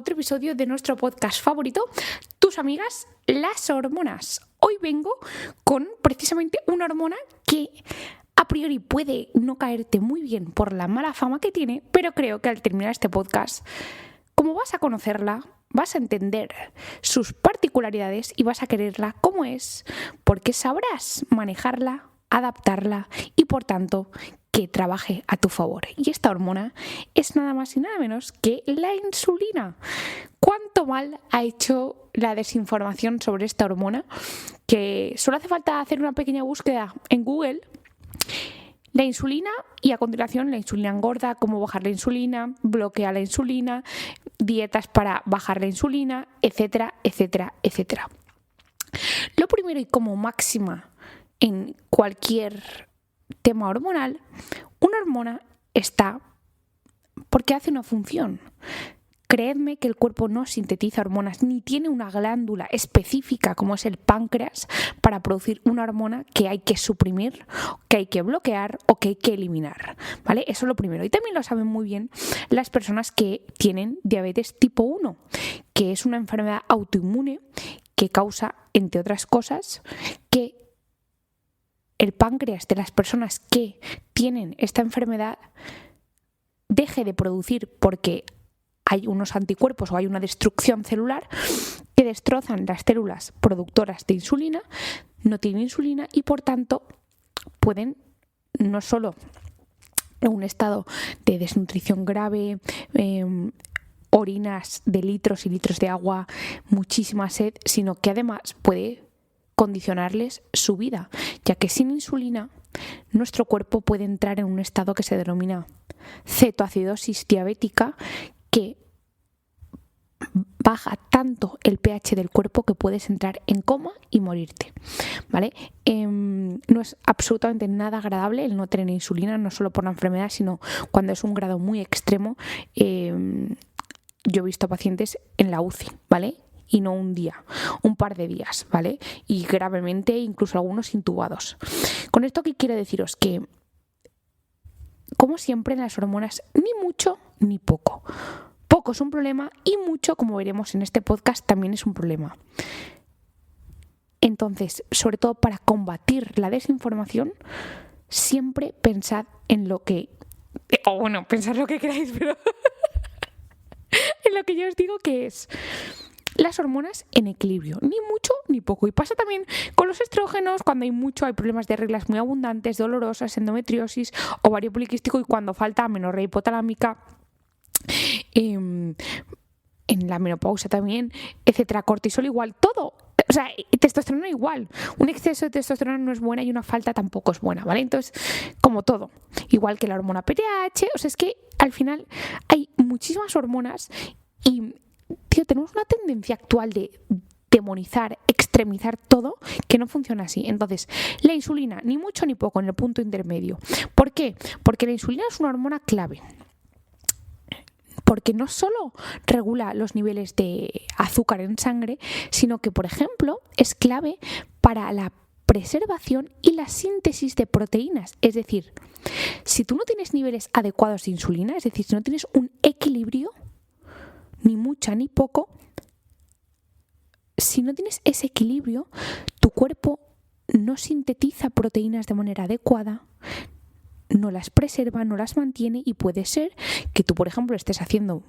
otro episodio de nuestro podcast favorito, tus amigas, las hormonas. Hoy vengo con precisamente una hormona que a priori puede no caerte muy bien por la mala fama que tiene, pero creo que al terminar este podcast, como vas a conocerla, vas a entender sus particularidades y vas a quererla como es, porque sabrás manejarla, adaptarla y por tanto que trabaje a tu favor. Y esta hormona es nada más y nada menos que la insulina. ¿Cuánto mal ha hecho la desinformación sobre esta hormona? Que solo hace falta hacer una pequeña búsqueda en Google. La insulina y a continuación la insulina engorda, cómo bajar la insulina, bloquea la insulina, dietas para bajar la insulina, etcétera, etcétera, etcétera. Lo primero y como máxima en cualquier tema hormonal, una hormona está porque hace una función. Creedme que el cuerpo no sintetiza hormonas ni tiene una glándula específica como es el páncreas para producir una hormona que hay que suprimir, que hay que bloquear o que hay que eliminar, ¿vale? Eso es lo primero. Y también lo saben muy bien las personas que tienen diabetes tipo 1, que es una enfermedad autoinmune que causa, entre otras cosas, que el páncreas de las personas que tienen esta enfermedad deje de producir porque hay unos anticuerpos o hay una destrucción celular que destrozan las células productoras de insulina, no tienen insulina y por tanto pueden no solo en un estado de desnutrición grave, orinas de litros y litros de agua, muchísima sed, sino que además puede condicionarles su vida, ya que sin insulina nuestro cuerpo puede entrar en un estado que se denomina cetoacidosis diabética, que baja tanto el pH del cuerpo que puedes entrar en coma y morirte, ¿vale? No es absolutamente nada agradable el no tener insulina, no solo por la enfermedad, sino cuando es un grado muy extremo. Yo he visto pacientes en la UCI, ¿vale? Y no un día, un par de días, ¿vale? Y gravemente, incluso algunos intubados. Con esto, ¿qué quiero deciros? Que, como siempre en las hormonas, ni mucho ni poco. Poco es un problema y mucho, como veremos en este podcast, también es un problema. Entonces, sobre todo para combatir la desinformación, siempre pensad en lo que... pensad lo que queráis, pero... en lo que yo os digo que es... las hormonas en equilibrio, ni mucho ni poco. Y pasa también con los estrógenos, cuando hay mucho, hay problemas de reglas muy abundantes, dolorosas, endometriosis, ovario poliquístico y cuando falta amenorrea hipotalámica, en la menopausia también, etcétera, cortisol igual, todo. O sea, testosterona igual. Un exceso de testosterona no es buena y una falta tampoco es buena, ¿vale? Entonces, como todo. Igual que la hormona PTH, o sea, es que al final hay muchísimas hormonas y... tío, tenemos una tendencia actual de demonizar, extremizar todo, que no funciona así. Entonces, la insulina, ni mucho ni poco, en el punto intermedio. ¿Por qué? Porque la insulina es una hormona clave. Porque no solo regula los niveles de azúcar en sangre, sino que, por ejemplo, es clave para la preservación y la síntesis de proteínas. Es decir, si tú no tienes niveles adecuados de insulina, es decir, si no tienes un equilibrio, ni mucha ni poco, si no tienes ese equilibrio, tu cuerpo no sintetiza proteínas de manera adecuada, no las preserva, no las mantiene y puede ser que tú, por ejemplo, estés haciendo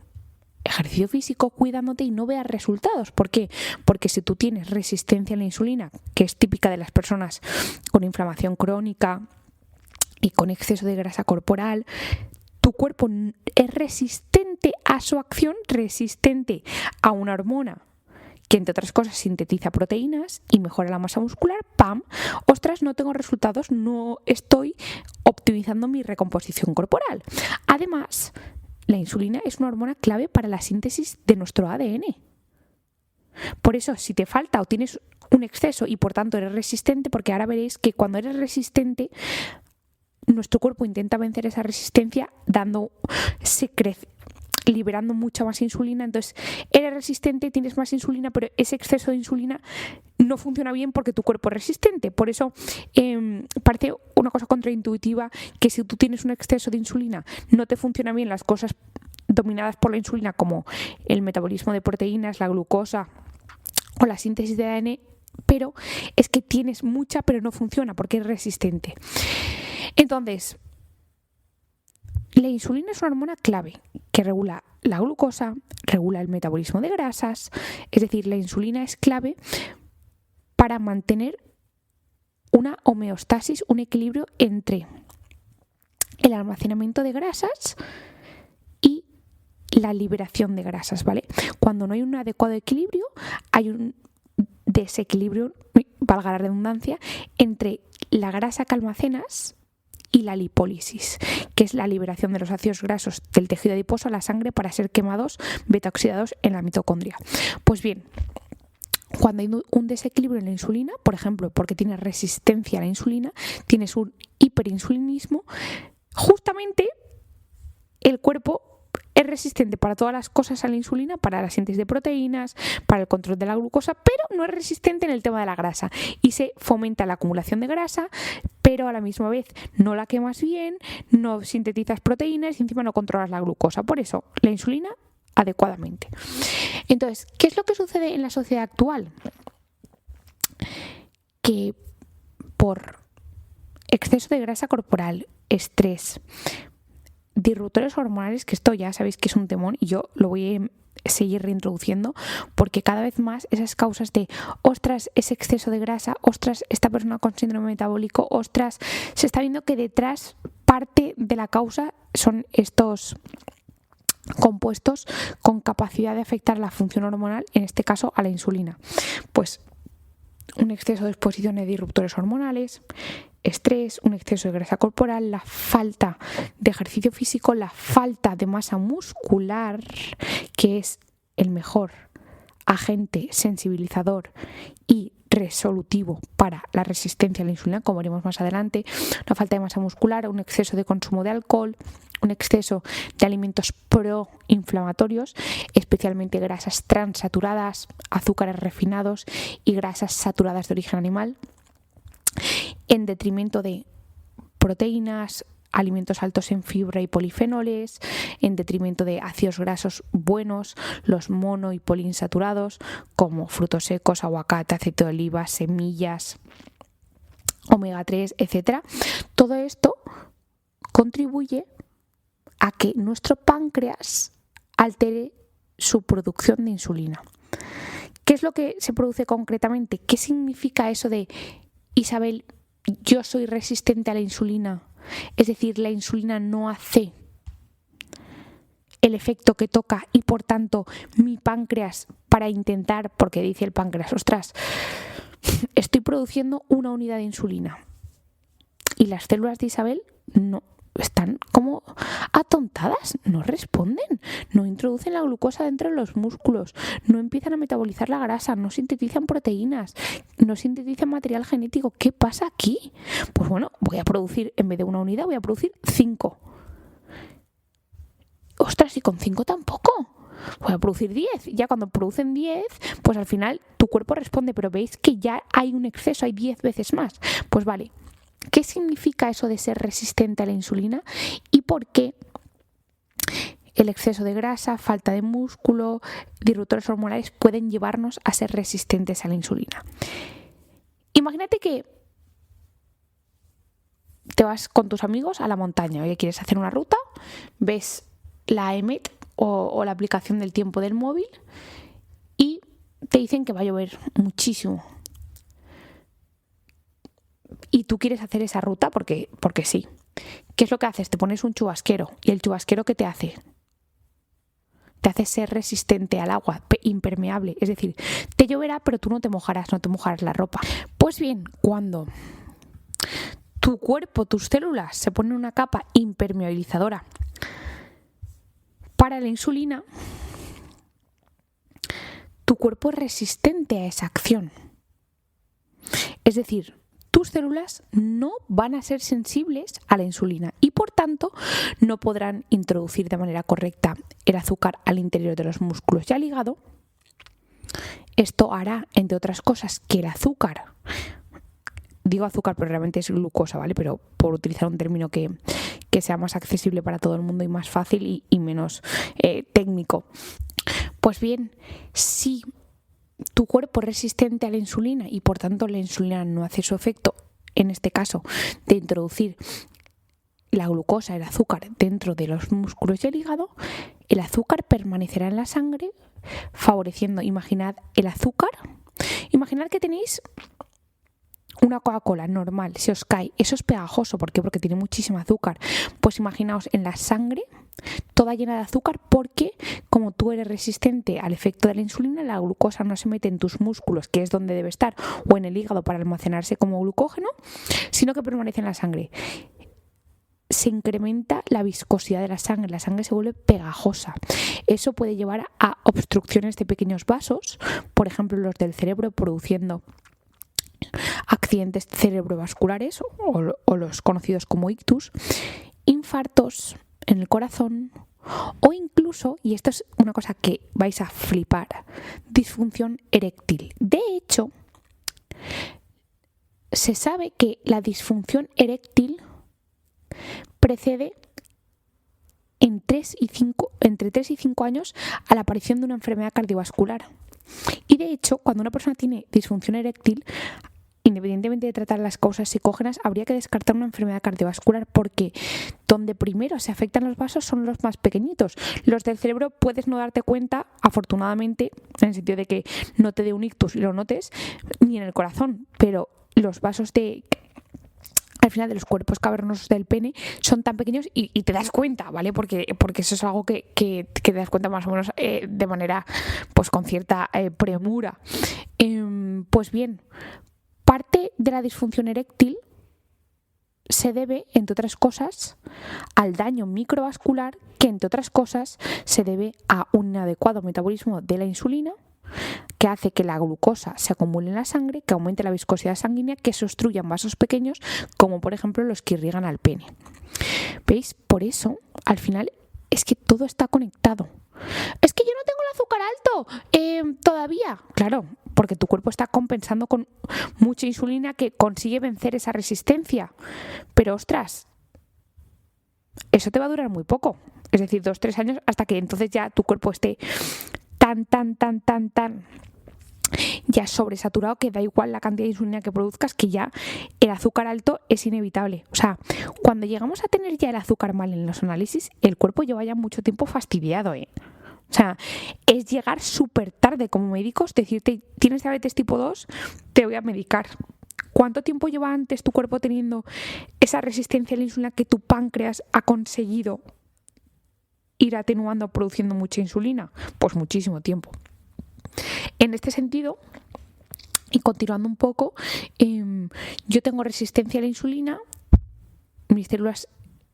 ejercicio físico, cuidándote y no veas resultados. ¿Por qué? Porque si tú tienes resistencia a la insulina, que es típica de las personas con inflamación crónica y con exceso de grasa corporal, tu cuerpo es resistente a su acción, resistente a una hormona que, entre otras cosas, sintetiza proteínas y mejora la masa muscular. ¡Pam! ¡Ostras, no tengo resultados! No estoy optimizando mi recomposición corporal. Además, la insulina es una hormona clave para la síntesis de nuestro ADN. Por eso, si te falta o tienes un exceso y por tanto eres resistente, porque ahora veréis que cuando eres resistente, nuestro cuerpo intenta vencer esa resistencia liberando mucha más insulina. Entonces eres resistente, tienes más insulina, pero ese exceso de insulina no funciona bien porque tu cuerpo es resistente. Por eso parece una cosa contraintuitiva que si tú tienes un exceso de insulina no te funcionan bien las cosas dominadas por la insulina, como el metabolismo de proteínas, la glucosa o la síntesis de ADN, pero es que tienes mucha pero no funciona porque es resistente. Entonces, la insulina es una hormona clave que regula la glucosa, regula el metabolismo de grasas, es decir, la insulina es clave para mantener una homeostasis, un equilibrio entre el almacenamiento de grasas y la liberación de grasas, ¿vale? Cuando no hay un adecuado equilibrio, hay un desequilibrio, valga la redundancia, entre la grasa que almacenas y la lipólisis, que es la liberación de los ácidos grasos del tejido adiposo a la sangre para ser quemados, beta-oxidados en la mitocondria. Pues bien, cuando hay un desequilibrio en la insulina, por ejemplo, porque tienes resistencia a la insulina, tienes un hiperinsulinismo, justamente el cuerpo es resistente para todas las cosas a la insulina, para la síntesis de proteínas, para el control de la glucosa, pero no es resistente en el tema de la grasa y se fomenta la acumulación de grasa, pero a la misma vez no la quemas bien, no sintetizas proteínas y encima no controlas la glucosa. Por eso, la insulina adecuadamente. Entonces, ¿qué es lo que sucede en la sociedad actual? Que por exceso de grasa corporal, estrés, disruptores hormonales, que esto ya sabéis que es un temón y yo lo voy a seguir reintroduciendo porque cada vez más esas causas de ostras, ese exceso de grasa, ostras, esta persona con síndrome metabólico, ostras, se está viendo que detrás parte de la causa son estos compuestos con capacidad de afectar la función hormonal, en este caso a la insulina. Pues un exceso de exposición a disruptores hormonales, estrés, un exceso de grasa corporal, la falta de ejercicio físico, la falta de masa muscular, que es el mejor agente sensibilizador y resolutivo para la resistencia a la insulina, como veremos más adelante, la falta de masa muscular, un exceso de consumo de alcohol, un exceso de alimentos proinflamatorios, especialmente grasas transaturadas, azúcares refinados y grasas saturadas de origen animal, en detrimento de proteínas, alimentos altos en fibra y polifenoles, en detrimento de ácidos grasos buenos, los mono y poliinsaturados, como frutos secos, aguacate, aceite de oliva, semillas, omega 3, etc. Todo esto contribuye a que nuestro páncreas altere su producción de insulina. ¿Qué es lo que se produce concretamente? ¿Qué significa eso de Isabel, yo soy resistente a la insulina? Es decir, la insulina no hace el efecto que toca y por tanto mi páncreas, para intentar, porque dice el páncreas, ostras, estoy produciendo una unidad de insulina y las células de Isabel no están como atontadas, no responden, no introducen la glucosa dentro de los músculos, no empiezan a metabolizar la grasa, no sintetizan proteínas, no sintetizan material genético. ¿Qué pasa aquí? Pues bueno, voy a producir, en vez de una unidad, voy a producir 5. Ostras, y con 5 tampoco. Voy a producir 10. Ya cuando producen 10, pues al final tu cuerpo responde, pero veis que ya hay un exceso, hay 10 veces más. Pues vale. ¿Qué significa eso de ser resistente a la insulina? ¿Y por qué el exceso de grasa, falta de músculo, disruptores hormonales pueden llevarnos a ser resistentes a la insulina? Imagínate que te vas con tus amigos a la montaña, oye, quieres hacer una ruta, ves la EMET o la aplicación del tiempo del móvil y te dicen que va a llover muchísimo. Y tú quieres hacer esa ruta porque sí. ¿Qué es lo que haces? Te pones un chubasquero. ¿Y el chubasquero qué te hace? Te hace ser resistente al agua, impermeable. Es decir, te lloverá, pero tú no te mojarás la ropa. Pues bien, cuando tu cuerpo, tus células se ponen una capa impermeabilizadora para la insulina, tu cuerpo es resistente a esa acción. Es decir, tus células no van a ser sensibles a la insulina y por tanto no podrán introducir de manera correcta el azúcar al interior de los músculos y al hígado. Esto hará, entre otras cosas, que el azúcar digo azúcar, pero realmente es glucosa, ¿vale? Pero por utilizar un término que sea más accesible para todo el mundo y más fácil y menos técnico. Pues bien, si tu cuerpo es resistente a la insulina y por tanto la insulina no hace su efecto, en este caso de introducir la glucosa, el azúcar, dentro de los músculos y el hígado, el azúcar permanecerá en la sangre favoreciendo, imaginad el azúcar, imaginad que tenéis una Coca-Cola normal, se os cae, eso es pegajoso, ¿por qué? Porque tiene muchísimo azúcar. Pues imaginaos en la sangre toda llena de azúcar porque como tú eres resistente al efecto de la insulina, la glucosa no se mete en tus músculos, que es donde debe estar, o en el hígado para almacenarse como glucógeno, sino que permanece en la sangre. Se incrementa la viscosidad de la sangre se vuelve pegajosa. Eso puede llevar a obstrucciones de pequeños vasos, por ejemplo los del cerebro, produciendo accidentes cerebrovasculares o los conocidos como ictus, infartos en el corazón o incluso, y esto es una cosa que vais a flipar, disfunción eréctil. De hecho, se sabe que la disfunción eréctil precede entre 3 y 5 años a la aparición de una enfermedad cardiovascular. Y de hecho, cuando una persona tiene disfunción eréctil, independientemente de tratar las causas psicógenas, habría que descartar una enfermedad cardiovascular porque donde primero se afectan los vasos son los más pequeñitos. Los del cerebro puedes no darte cuenta, afortunadamente, en el sentido de que no te dé un ictus y lo notes, ni en el corazón, pero los vasos al final de los cuerpos cavernosos del pene son tan pequeños y te das cuenta, ¿vale? Porque eso es algo que te das cuenta más o menos de manera, pues con cierta premura. Pues bien, parte de la disfunción eréctil se debe, entre otras cosas, al daño microvascular, que entre otras cosas se debe a un inadecuado metabolismo de la insulina, que hace que la glucosa se acumule en la sangre, que aumente la viscosidad sanguínea, que se obstruyan vasos pequeños, como por ejemplo los que irrigan al pene. ¿Veis? Por eso, al final, es que todo está conectado. Es que yo no tengo el azúcar alto todavía. Claro, porque tu cuerpo está compensando con mucha insulina que consigue vencer esa resistencia. Pero ostras, eso te va a durar muy poco. Es decir, 2-3 años hasta que entonces ya tu cuerpo esté tan ya sobresaturado que da igual la cantidad de insulina que produzcas, que ya el azúcar alto es inevitable. O sea, cuando llegamos a tener ya el azúcar mal en los análisis, el cuerpo lleva ya mucho tiempo fastidiado, O sea, es llegar súper tarde como médicos, decirte, tienes diabetes tipo 2, te voy a medicar. ¿Cuánto tiempo lleva antes tu cuerpo teniendo esa resistencia a la insulina que tu páncreas ha conseguido ir atenuando, produciendo mucha insulina? Pues muchísimo tiempo. En este sentido, y continuando un poco, yo tengo resistencia a la insulina, mis células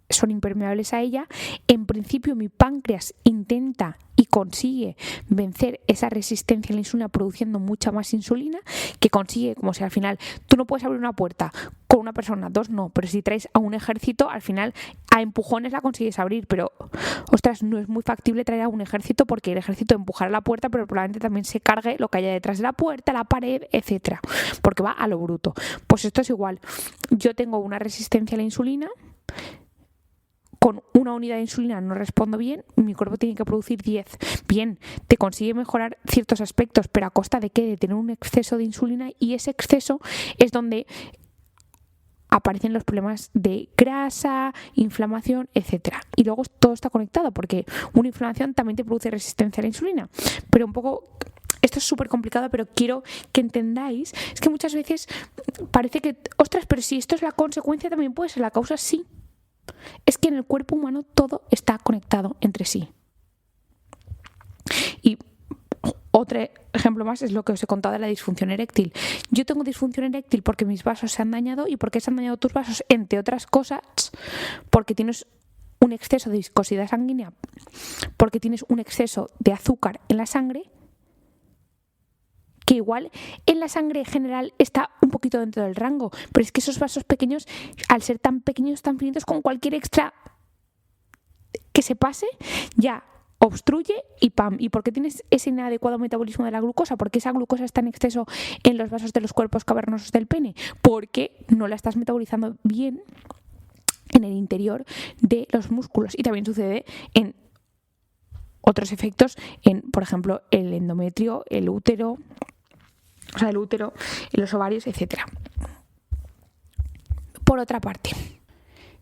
son impermeables a ella. En principio mi páncreas intenta y consigue vencer esa resistencia a la insulina produciendo mucha más insulina, que consigue, como si al final tú no puedes abrir una puerta con una persona, 2 no, pero si traes a un ejército, al final a empujones la consigues abrir, pero ostras, no es muy factible traer a un ejército porque el ejército empujará la puerta, pero probablemente también se cargue lo que haya detrás de la puerta, la pared, etcétera, porque va a lo bruto. Pues esto es igual, yo tengo una resistencia a la insulina, con una unidad de insulina no respondo bien, mi cuerpo tiene que producir 10. Bien, te consigue mejorar ciertos aspectos, pero ¿a costa de qué? De tener un exceso de insulina, y ese exceso es donde aparecen los problemas de grasa, inflamación, etcétera. Y luego todo está conectado porque una inflamación también te produce resistencia a la insulina. Pero un poco... Esto es súper complicado, pero quiero que entendáis, es que muchas veces parece que, ostras, pero si esto es la consecuencia, también puede ser la causa, sí. Es que en el cuerpo humano todo está conectado entre sí. Y otro ejemplo más es lo que os he contado de la disfunción eréctil. Yo tengo disfunción eréctil porque mis vasos se han dañado. ¿Y por qué se han dañado tus vasos? Entre otras cosas, porque tienes un exceso de viscosidad sanguínea, porque tienes un exceso de azúcar en la sangre, que igual en la sangre general está un poquito dentro del rango, pero es que esos vasos pequeños, al ser tan pequeños, tan finitos, con cualquier extra que se pase, ya obstruye y ¡pam! ¿Y por qué tienes ese inadecuado metabolismo de la glucosa? ¿Por qué esa glucosa está en exceso en los vasos de los cuerpos cavernosos del pene? Porque no la estás metabolizando bien en el interior de los músculos. Y también sucede en otros efectos, en, por ejemplo, el endometrio, el útero, los ovarios, etc. Por otra parte,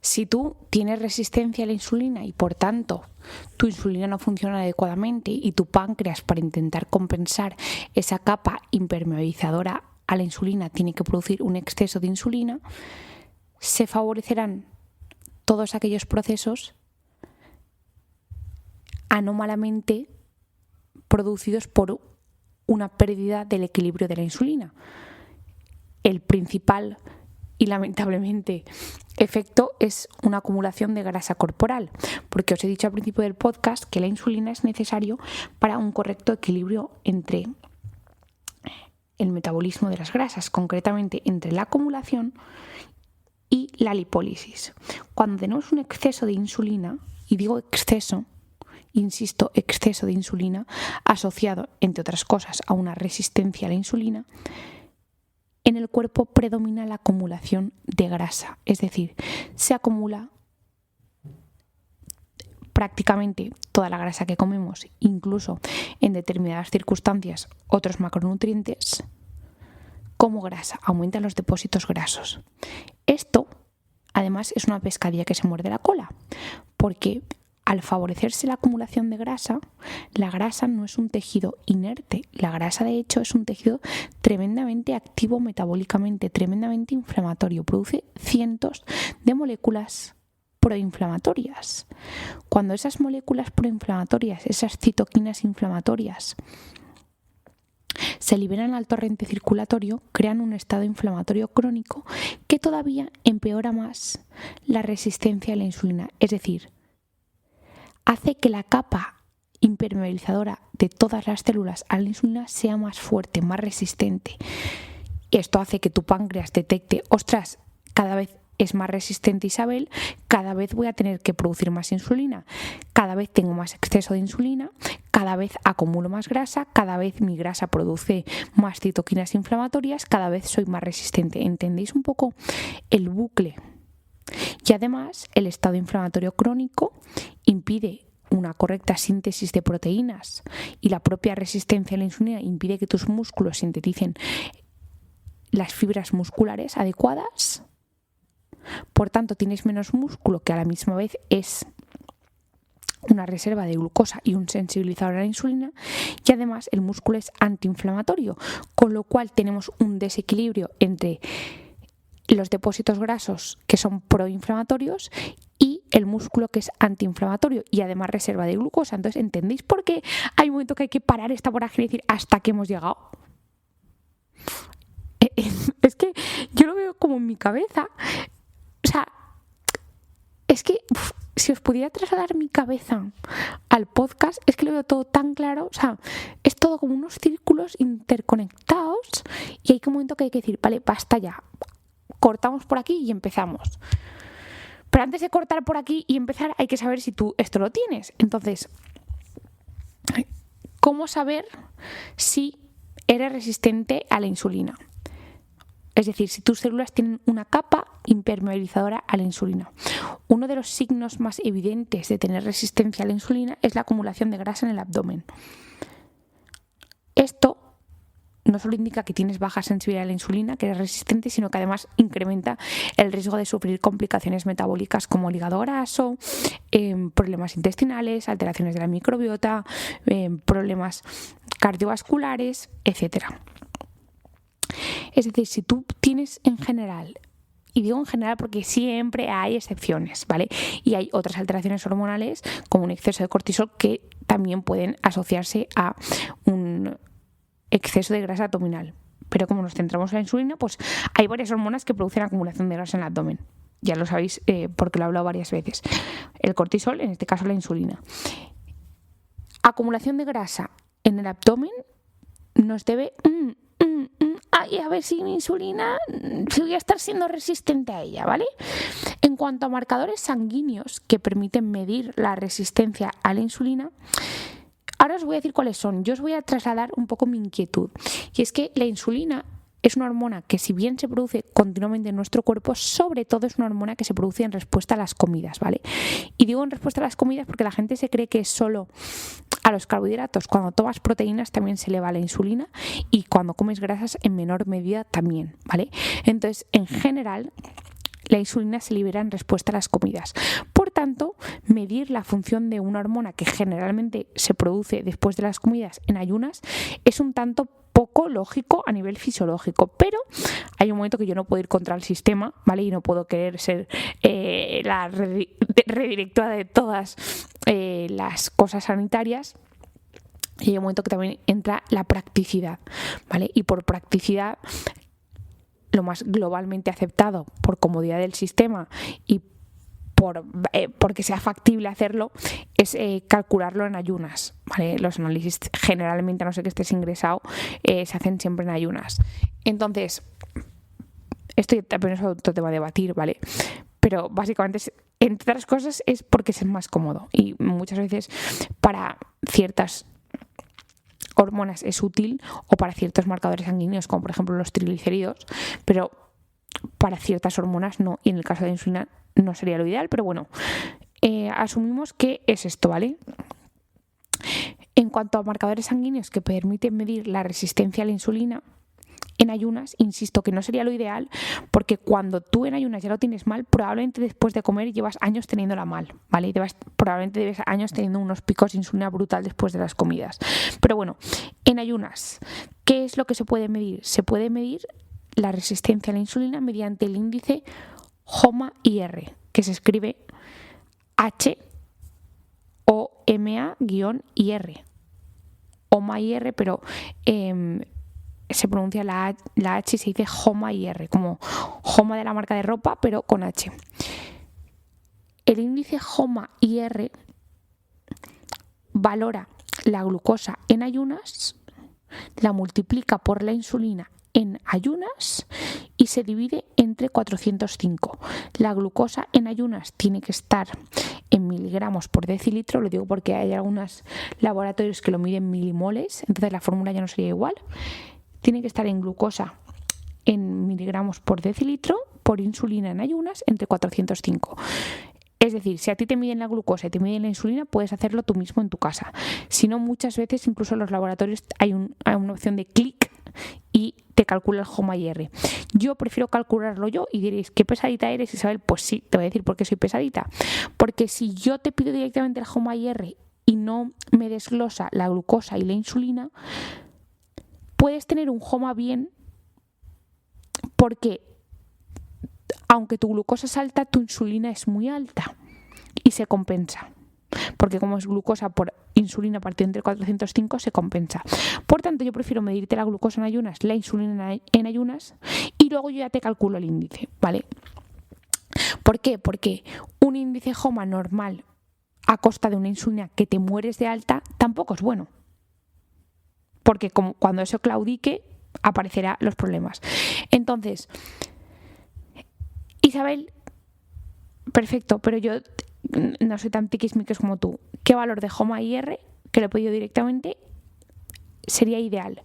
si tú tienes resistencia a la insulina y por tanto tu insulina no funciona adecuadamente y tu páncreas, para intentar compensar esa capa impermeabilizadora a la insulina, tiene que producir un exceso de insulina, se favorecerán todos aquellos procesos anómalamente producidos por una pérdida del equilibrio de la insulina. El principal y lamentablemente efecto es una acumulación de grasa corporal, porque os he dicho al principio del podcast que la insulina es necesario para un correcto equilibrio entre el metabolismo de las grasas, concretamente entre la acumulación y la lipólisis. Cuando tenemos un exceso de insulina, y digo exceso, insisto, exceso de insulina, asociado, entre otras cosas, a una resistencia a la insulina, en el cuerpo predomina la acumulación de grasa, es decir, se acumula prácticamente toda la grasa que comemos, incluso en determinadas circunstancias otros macronutrientes, como grasa, aumentan los depósitos grasos. Esto, además, es una pescadilla que se muerde la cola, porque al favorecerse la acumulación de grasa, la grasa no es un tejido inerte. La grasa, de hecho, es un tejido tremendamente activo metabólicamente, tremendamente inflamatorio. Produce cientos de moléculas proinflamatorias. Cuando esas moléculas proinflamatorias, esas citoquinas inflamatorias, se liberan al torrente circulatorio, crean un estado inflamatorio crónico que todavía empeora más la resistencia a la insulina. Es decir, hace que la capa impermeabilizadora de todas las células a la insulina sea más fuerte, más resistente. Esto hace que tu páncreas detecte, ostras, cada vez es más resistente Isabel, cada vez voy a tener que producir más insulina, cada vez tengo más exceso de insulina, cada vez acumulo más grasa, cada vez mi grasa produce más citoquinas inflamatorias, cada vez soy más resistente. ¿Entendéis un poco el bucle? Y además, el estado inflamatorio crónico impide una correcta síntesis de proteínas y la propia resistencia a la insulina impide que tus músculos sinteticen las fibras musculares adecuadas. Por tanto, tienes menos músculo, que a la misma vez es una reserva de glucosa y un sensibilizador a la insulina, y además el músculo es antiinflamatorio, con lo cual tenemos un desequilibrio entre los depósitos grasos, que son proinflamatorios, y el músculo, que es antiinflamatorio y además reserva de glucosa. Entonces, ¿entendéis por qué hay un momento que hay que parar esta vorágine y decir hasta que hemos llegado? Es que yo lo veo como en mi cabeza. O sea, es que si os pudiera trasladar mi cabeza al podcast, es que lo veo todo tan claro. O sea, es todo como unos círculos interconectados y hay un momento que hay que decir, vale, basta ya. Cortamos por aquí y empezamos. Pero antes de cortar por aquí y empezar, hay que saber si tú esto lo tienes. Entonces, ¿cómo saber si eres resistente a la insulina? Es decir, si tus células tienen una capa impermeabilizadora a la insulina. Uno de los signos más evidentes de tener resistencia a la insulina es la acumulación de grasa en el abdomen. Esto no solo indica que tienes baja sensibilidad a la insulina, que eres resistente, sino que además incrementa el riesgo de sufrir complicaciones metabólicas como el hígado graso, problemas intestinales, alteraciones de la microbiota, problemas cardiovasculares, etc. Es decir, si tú tienes en general, y digo en general porque siempre hay excepciones, ¿vale? Y hay otras alteraciones hormonales como un exceso de cortisol que también pueden asociarse a un exceso de grasa abdominal. Pero como nos centramos en la insulina, pues hay varias hormonas que producen acumulación de grasa en el abdomen. Ya lo sabéis porque lo he hablado varias veces. El cortisol, en este caso la insulina. Acumulación de grasa en el abdomen nos debe... Ay, a ver si mi insulina, si voy a estar siendo resistente a ella, ¿vale? En cuanto a marcadores sanguíneos que permiten medir la resistencia a la insulina, ahora os voy a decir cuáles son. Yo os voy a trasladar un poco mi inquietud. Y es que la insulina es una hormona que, si bien se produce continuamente en nuestro cuerpo, sobre todo es una hormona que se produce en respuesta a las comidas, ¿vale? Y digo en respuesta a las comidas porque la gente se cree que es solo a los carbohidratos. Cuando tomas proteínas también se eleva la insulina, y cuando comes grasas en menor medida también, ¿vale? Entonces, en general, la insulina se libera en respuesta a las comidas. Por tanto, medir la función de una hormona que generalmente se produce después de las comidas en ayunas es un tanto poco lógico a nivel fisiológico, pero hay un momento que yo no puedo ir contra el sistema, ¿vale? Y no puedo querer ser la redirectora de todas las cosas sanitarias. Y hay un momento que también entra la practicidad, ¿vale? Y por practicidad, lo más globalmente aceptado por comodidad del sistema y porque sea factible hacerlo, es calcularlo en ayunas, ¿vale? Los análisis generalmente, a no ser que estés ingresado, se hacen siempre en ayunas. Entonces, esto también es otro tema a debatir, ¿vale? Pero básicamente, entre otras cosas, es porque es más cómodo, y muchas veces para ciertas hormonas es útil, o para ciertos marcadores sanguíneos, como por ejemplo los triglicéridos, pero para ciertas hormonas no, y en el caso de la insulina no sería lo ideal, pero bueno, asumimos que es esto, ¿vale? En cuanto a marcadores sanguíneos que permiten medir la resistencia a la insulina en ayunas, insisto que no sería lo ideal, porque cuando tú en ayunas ya lo tienes mal, probablemente después de comer llevas años teniéndola mal, ¿vale? Probablemente lleves años teniendo unos picos de insulina brutal después de las comidas. Pero bueno, en ayunas, ¿qué es lo que se puede medir? Se puede medir la resistencia a la insulina mediante el índice HOMA-IR, que se escribe HOMA-IR. HOMA-IR, pero se pronuncia la H y se dice HOMA-IR, como Homa de la marca de ropa, pero con H. El índice HOMA-IR valora la glucosa en ayunas, la multiplica por la insulina en ayunas y se divide entre 405. La glucosa en ayunas tiene que estar en miligramos por decilitro, lo digo porque hay algunos laboratorios que lo miden en milimoles, entonces la fórmula ya no sería igual. Tiene que estar en glucosa en miligramos por decilitro, por insulina en ayunas entre 405. Es decir, si a ti te miden la glucosa y te miden la insulina, puedes hacerlo tú mismo en tu casa. Si no, muchas veces incluso en los laboratorios hay una opción de clic y te calcula el HOMA-IR. Yo prefiero calcularlo yo, y diréis, ¿qué pesadita eres, Isabel? Pues sí, te voy a decir por qué soy pesadita. Porque si yo te pido directamente el HOMA-IR y no me desglosa la glucosa y la insulina, puedes tener un HOMA bien, porque aunque tu glucosa es alta, tu insulina es muy alta y se compensa. Porque como es glucosa por insulina partido entre 405, se compensa. Por tanto, yo prefiero medirte la glucosa en ayunas, la insulina en ayunas, y luego yo ya te calculo el índice, ¿vale? ¿Por qué? Porque un índice HOMA normal a costa de una insulina que te mueres de alta tampoco es bueno. Porque cuando eso claudique, aparecerán los problemas. Entonces, Isabel, perfecto, pero yo no soy tan tiquismiquis como tú. ¿Qué valor de HOMA-IR, que lo he pedido directamente, sería ideal?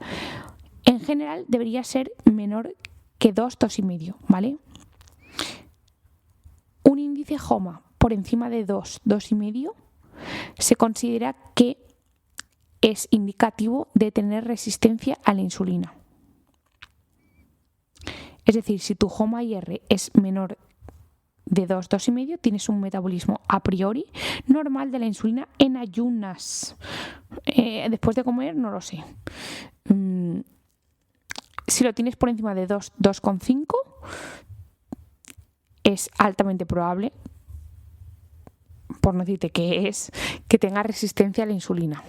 En general debería ser menor que 2, 2,5, ¿vale? Un índice HOMA por encima de 2, 2,5 se considera que es indicativo de tener resistencia a la insulina. Es decir, si tu HOMA-IR es menor de 2, 2,5, tienes un metabolismo a priori normal de la insulina en ayunas. Después de comer, no lo sé. Si lo tienes por encima de 2, 2,5, es altamente probable, por no decirte que es, que tenga resistencia a la insulina.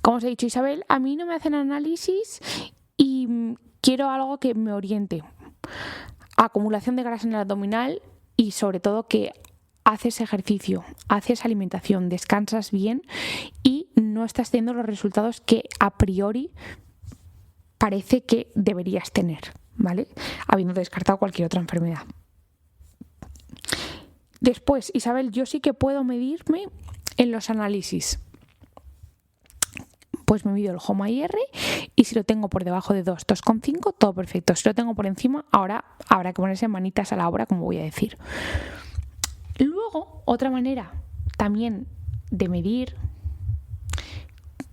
Como os he dicho, Isabel, a mí no me hacen análisis y quiero algo que me oriente. Acumulación de grasa en el abdominal y sobre todo que haces ejercicio, haces alimentación, descansas bien y no estás teniendo los resultados que a priori parece que deberías tener, ¿vale? Habiendo descartado cualquier otra enfermedad. Después, Isabel, yo sí que puedo medirme en los análisis. Pues me mido el HOMA-IR y si lo tengo por debajo de 2,5, todo perfecto. Si lo tengo por encima, ahora habrá que ponerse manitas a la obra, como voy a decir. Luego, otra manera también de medir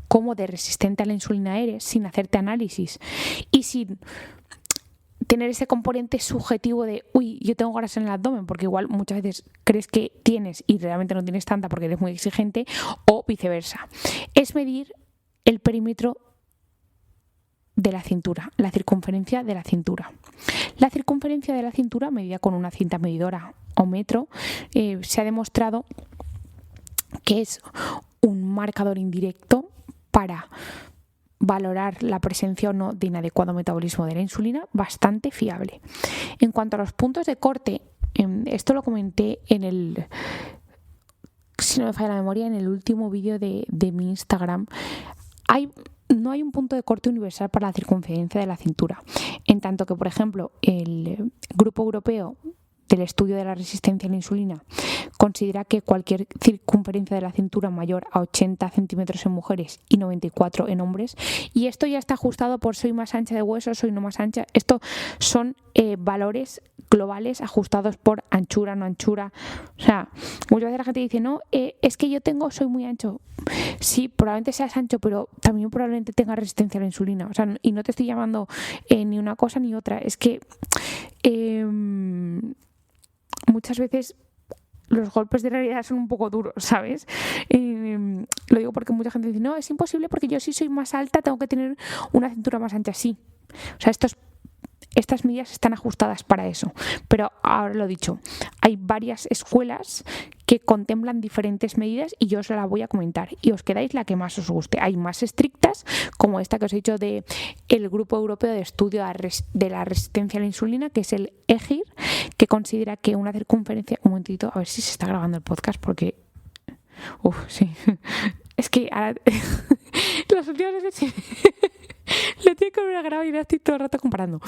cómo de resistente a la insulina eres sin hacerte análisis y sin tener ese componente subjetivo de uy, yo tengo grasa en el abdomen, porque igual muchas veces crees que tienes y realmente no tienes tanta porque eres muy exigente, o viceversa. Es medir el perímetro de la cintura, la circunferencia de la cintura. La circunferencia de la cintura, medida con una cinta medidora o metro, se ha demostrado que es un marcador indirecto para valorar la presencia o no de inadecuado metabolismo de la insulina, bastante fiable. En cuanto a los puntos de corte, esto lo comenté si no me falla la memoria, en el último vídeo de mi Instagram. No hay un punto de corte universal para la circunferencia de la cintura, en tanto que, por ejemplo, el Grupo Europeo del Estudio de la Resistencia a la Insulina considera que cualquier circunferencia de la cintura mayor a 80 centímetros en mujeres y 94 en hombres, y esto ya está ajustado por soy más ancha de hueso, soy no más ancha, esto son valores globales ajustados por anchura, no anchura. O sea, muchas veces la gente dice, no, es que soy muy ancho. Sí, probablemente seas ancho, pero también probablemente tengas resistencia a la insulina. O sea, y no te estoy llamando ni una cosa ni otra, es que muchas veces los golpes de realidad son un poco duros, ¿sabes? Lo digo porque mucha gente dice, no, es imposible porque yo sí soy más alta, tengo que tener una cintura más ancha. Sí. O sea, estas medidas están ajustadas para eso. Pero ahora lo dicho, hay varias escuelas que contemplan diferentes medidas y yo os la voy a comentar y os quedáis la que más os guste. Hay más estrictas, como esta que os he dicho de el Grupo Europeo de Estudio de la Resistencia a la Insulina, que es el EGIR, que considera que una circunferencia... Un momentito, a ver si se está grabando el podcast porque... sí. Es que ahora... Las últimas veces... Lo tengo que volver a grabar y ahora estoy todo el rato comparando.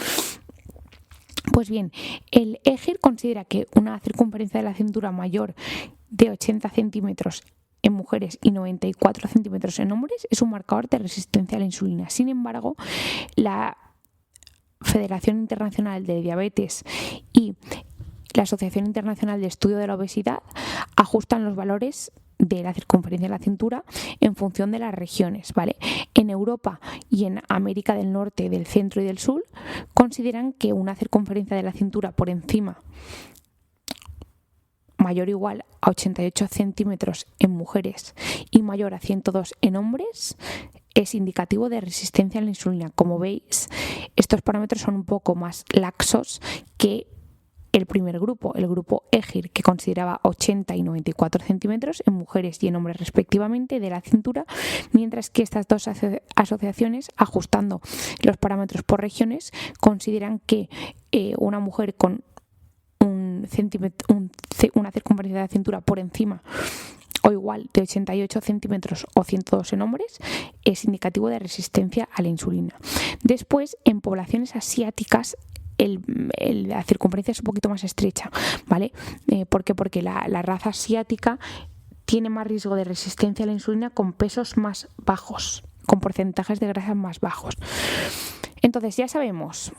Pues bien, el EGIR considera que una circunferencia de la cintura mayor de 80 centímetros en mujeres y 94 centímetros en hombres es un marcador de resistencia a la insulina. Sin embargo, la Federación Internacional de Diabetes y la Asociación Internacional de Estudio de la Obesidad ajustan los valores de la circunferencia de la cintura en función de las regiones, ¿vale? En Europa y en América del Norte, del Centro y del Sur consideran que una circunferencia de la cintura por encima mayor o igual a 88 centímetros en mujeres y mayor a 102 en hombres es indicativo de resistencia a la insulina. Como veis, estos parámetros son un poco más laxos que el primer grupo, el grupo EGIR, que consideraba 80 y 94 centímetros en mujeres y en hombres respectivamente de la cintura, mientras que estas dos asociaciones, ajustando los parámetros por regiones, consideran que una mujer con una circunferencia de la cintura por encima o igual de 88 centímetros o 102 en hombres es indicativo de resistencia a la insulina. Después, en poblaciones asiáticas, la circunferencia es un poquito más estrecha, ¿vale? ¿Por qué? Porque la raza asiática tiene más riesgo de resistencia a la insulina con pesos más bajos, con porcentajes de grasa más bajos. Entonces ya sabemos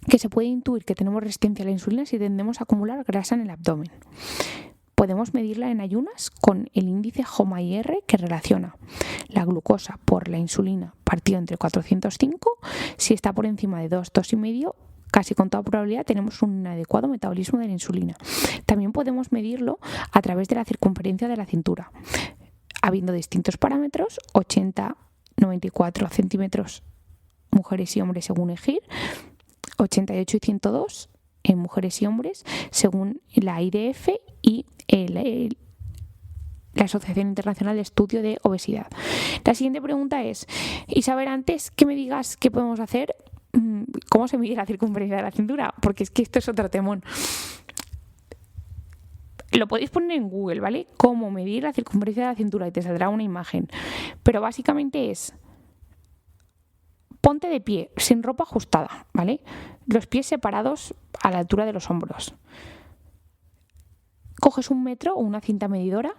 que se puede intuir que tenemos resistencia a la insulina si tendemos a acumular grasa en el abdomen. Podemos medirla en ayunas con el índice HOMA-IR, que relaciona la glucosa por la insulina partido entre 405. Si está por encima de 2, 2,5, casi con toda probabilidad tenemos un adecuado metabolismo de la insulina. También podemos medirlo a través de la circunferencia de la cintura, habiendo distintos parámetros: 80, 94 centímetros mujeres y hombres según EGIR, 88 y 102 en mujeres y hombres según la IDF y la Asociación Internacional de Estudio de Obesidad. La siguiente pregunta es, Isabel, antes que me digas qué podemos hacer, ¿cómo se mide la circunferencia de la cintura? Porque es que esto es otro temón. Lo podéis poner en Google, ¿vale? Cómo medir la circunferencia de la cintura y te saldrá una imagen. Pero básicamente es: ponte de pie, sin ropa ajustada, ¿vale? Los pies separados a la altura de los hombros. coges un metro o una cinta medidora,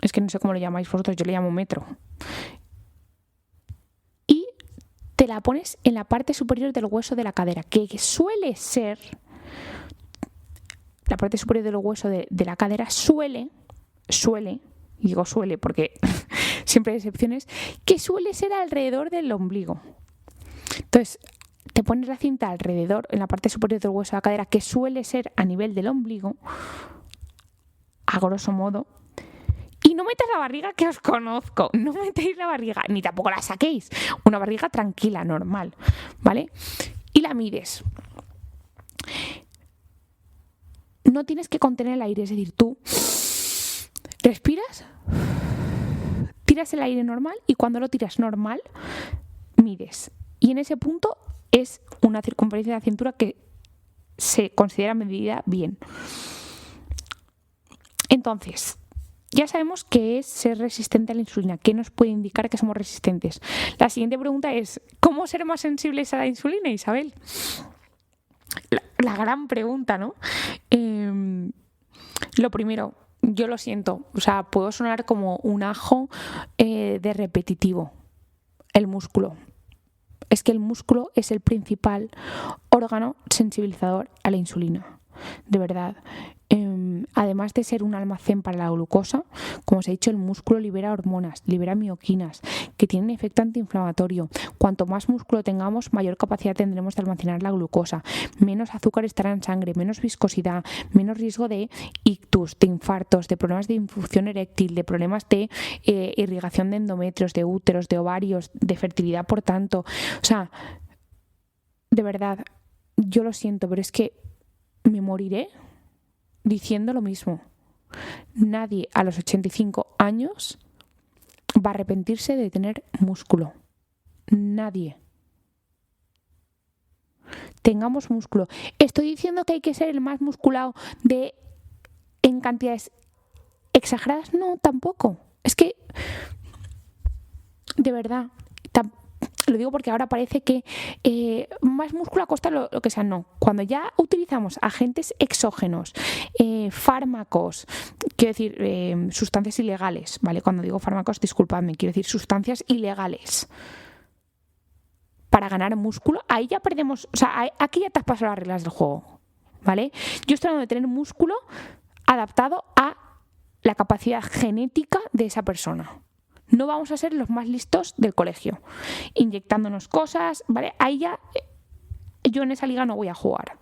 es que no sé cómo lo llamáis vosotros, yo le llamo metro, y te la pones en la parte superior del hueso de la cadera, que suele ser, la parte superior del hueso de la cadera suele, digo suele porque siempre hay excepciones, que suele ser alrededor del ombligo. Entonces, te pones la cinta alrededor, en la parte superior del hueso de la cadera, que suele ser a nivel del ombligo, a grosso modo, y no metas la barriga, que os conozco, no metéis la barriga, ni tampoco la saquéis, una barriga tranquila, normal, ¿vale? Y la mides. No tienes que contener el aire, es decir, tú respiras, tiras el aire normal y cuando lo tiras normal, mides. Y en ese punto es una circunferencia de la cintura que se considera medida bien. Entonces, ya sabemos qué es ser resistente a la insulina, qué nos puede indicar que somos resistentes. La siguiente pregunta es, ¿cómo ser más sensibles a la insulina, Isabel? La gran pregunta, ¿no? Lo primero, yo lo siento, o sea, puedo sonar como un ajo de repetitivo. El músculo. Es que el músculo es el principal órgano sensibilizador a la insulina, de verdad. Además de ser un almacén para la glucosa, como os he dicho, el músculo libera hormonas, libera mioquinas, que tienen efecto antiinflamatorio. Cuanto más músculo tengamos, mayor capacidad tendremos de almacenar la glucosa, menos azúcar estará en sangre, menos viscosidad, menos riesgo de ictus, de infartos, de problemas de disfunción eréctil, de problemas de irrigación de endometrios, de úteros, de ovarios, de fertilidad, por tanto. O sea, de verdad, yo lo siento, pero es que me moriré diciendo lo mismo. Nadie a los 85 años va a arrepentirse de tener músculo. Nadie. Tengamos músculo. ¿Estoy diciendo que hay que ser el más musculado en cantidades exageradas? No, tampoco. Es que, de verdad, lo digo porque ahora parece que más músculo a costa lo que sea. No, cuando ya utilizamos agentes exógenos, fármacos, quiero decir sustancias ilegales, ¿vale? Cuando digo fármacos, disculpadme, quiero decir sustancias ilegales para ganar músculo, ahí ya perdemos, o sea, aquí ya te has pasado las reglas del juego, ¿vale? Yo estoy hablando de tener músculo adaptado a la capacidad genética de esa persona. No vamos a ser los más listos del colegio, inyectándonos cosas, ¿vale? Ahí ya, yo en esa liga no voy a jugar.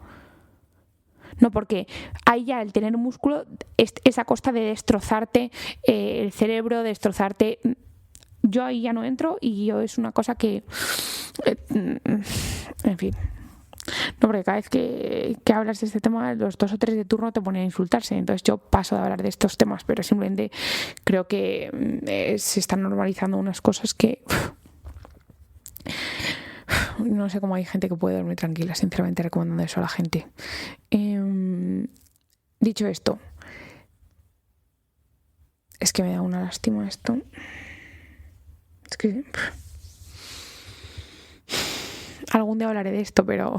No, porque ahí ya el tener músculo es a costa de destrozarte el cerebro, destrozarte. Yo ahí ya no entro y yo es una cosa que, en fin. No, porque cada vez que hablas de este tema, los 2 o 3 de turno te ponen a insultarse. Entonces yo paso de hablar de estos temas, pero simplemente creo que se están normalizando unas cosas que no sé cómo hay gente que puede dormir tranquila, sinceramente, recomendando eso a la gente. Dicho esto, es que me da una lástima esto. Es que algún día hablaré de esto, pero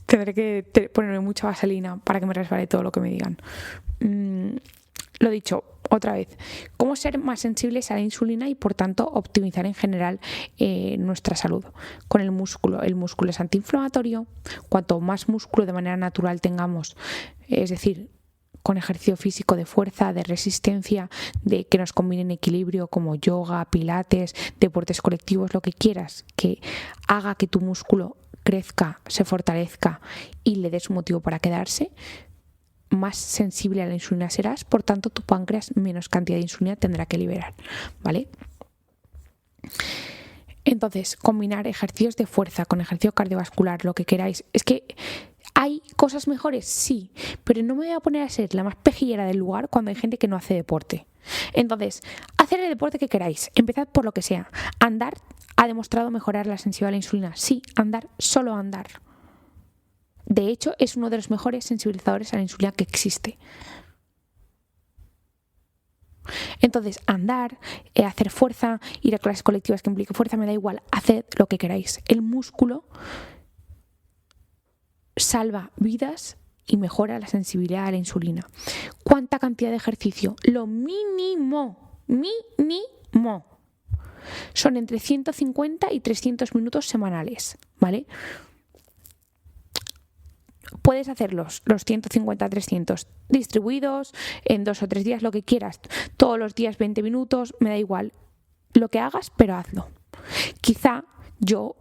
tendré que ponerme mucha vaselina para que me resbale todo lo que me digan. Lo dicho, otra vez, cómo ser más sensibles a la insulina y por tanto optimizar en general nuestra salud. Con el músculo es antiinflamatorio. Cuanto más músculo de manera natural tengamos, es decir, con ejercicio físico de fuerza, de resistencia, de que nos combine en equilibrio como yoga, pilates, deportes colectivos, lo que quieras, que haga que tu músculo crezca, se fortalezca y le des un motivo para quedarse, más sensible a la insulina serás, por tanto tu páncreas menos cantidad de insulina tendrá que liberar, ¿vale? Entonces, combinar ejercicios de fuerza con ejercicio cardiovascular, lo que queráis. Es que ¿hay cosas mejores? Sí, pero no me voy a poner a ser la más pejillera del lugar cuando hay gente que no hace deporte. Entonces, hacer el deporte que queráis, empezad por lo que sea. Andar ha demostrado mejorar la sensibilidad a la insulina. Sí, andar, solo andar. De hecho, es uno de los mejores sensibilizadores a la insulina que existe. Entonces, andar, hacer fuerza, ir a clases colectivas que implique fuerza, me da igual, haced lo que queráis. El músculo salva vidas y mejora la sensibilidad a la insulina. ¿Cuánta cantidad de ejercicio? Lo mínimo. Son entre 150 y 300 minutos semanales, ¿vale? Puedes hacerlos, los 150 a 300, distribuidos en 2 o 3 días, lo que quieras. Todos los días 20 minutos, me da igual lo que hagas, pero hazlo. Quizá yo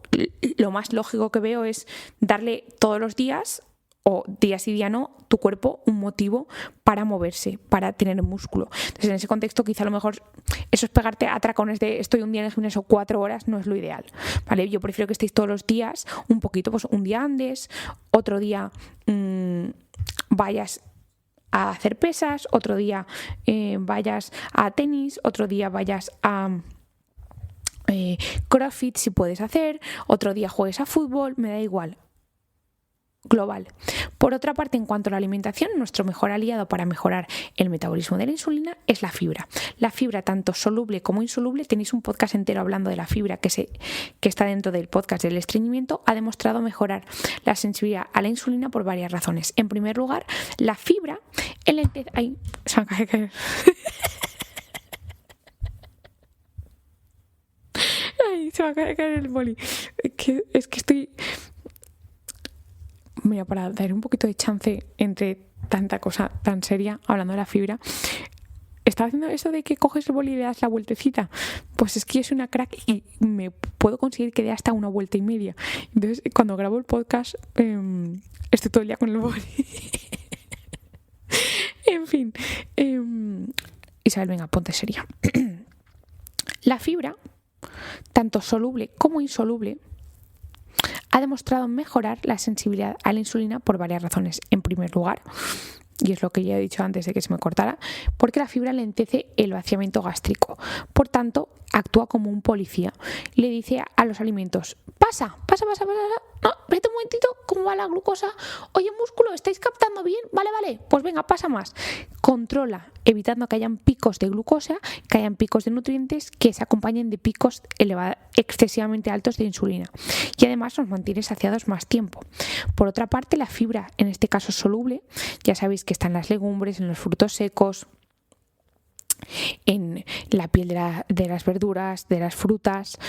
lo más lógico que veo es darle todos los días, o día sí día no, tu cuerpo un motivo para moverse, para tener músculo. Entonces, en ese contexto, quizá a lo mejor eso es pegarte a tracones de estoy un día en el gimnasio 4 horas, no es lo ideal, ¿vale? Yo prefiero que estéis todos los días un poquito, pues un día andes, otro día vayas a hacer pesas, otro día vayas a tenis, otro día vayas a CrossFit si puedes hacer, otro día juegues a fútbol, me da igual. Global. Por otra parte, en cuanto a la alimentación, nuestro mejor aliado para mejorar el metabolismo de la insulina es la fibra. La fibra, tanto soluble como insoluble, tenéis un podcast entero hablando de la fibra que está dentro del podcast del estreñimiento, ha demostrado mejorar la sensibilidad a la insulina por varias razones. En primer lugar, la fibra ¡Ay! Se me acaba de caer. ¡Ay! Se me acaba de caer el boli. Es que estoy... Mira, para dar un poquito de chance entre tanta cosa tan seria, hablando de la fibra, estaba haciendo eso de que coges el boli y le das la vueltecita. Pues es que yo soy una crack y me puedo conseguir que dé hasta una vuelta y media. Entonces, cuando grabo el podcast, estoy todo el día con el boli. En fin. Isabel, venga, ponte seria. La fibra, tanto soluble como insoluble, ha demostrado mejorar la sensibilidad a la insulina por varias razones. En primer lugar, y es lo que ya he dicho antes de que se me cortara, porque la fibra lentece el vaciamiento gástrico. Por tanto, actúa como un policía. Le dice a los alimentos, pasa. No, vete un momentito, ¿cómo va la glucosa? Oye, músculo, ¿estáis captando bien? Vale, pues venga, pasa más. Controla, evitando que hayan picos de glucosa, que hayan picos de nutrientes que se acompañen de picos excesivamente altos de insulina. Y además nos mantiene saciados más tiempo. Por otra parte, la fibra, en este caso soluble, ya sabéis que está en las legumbres, en los frutos secos, en la piel de las verduras, de las frutas,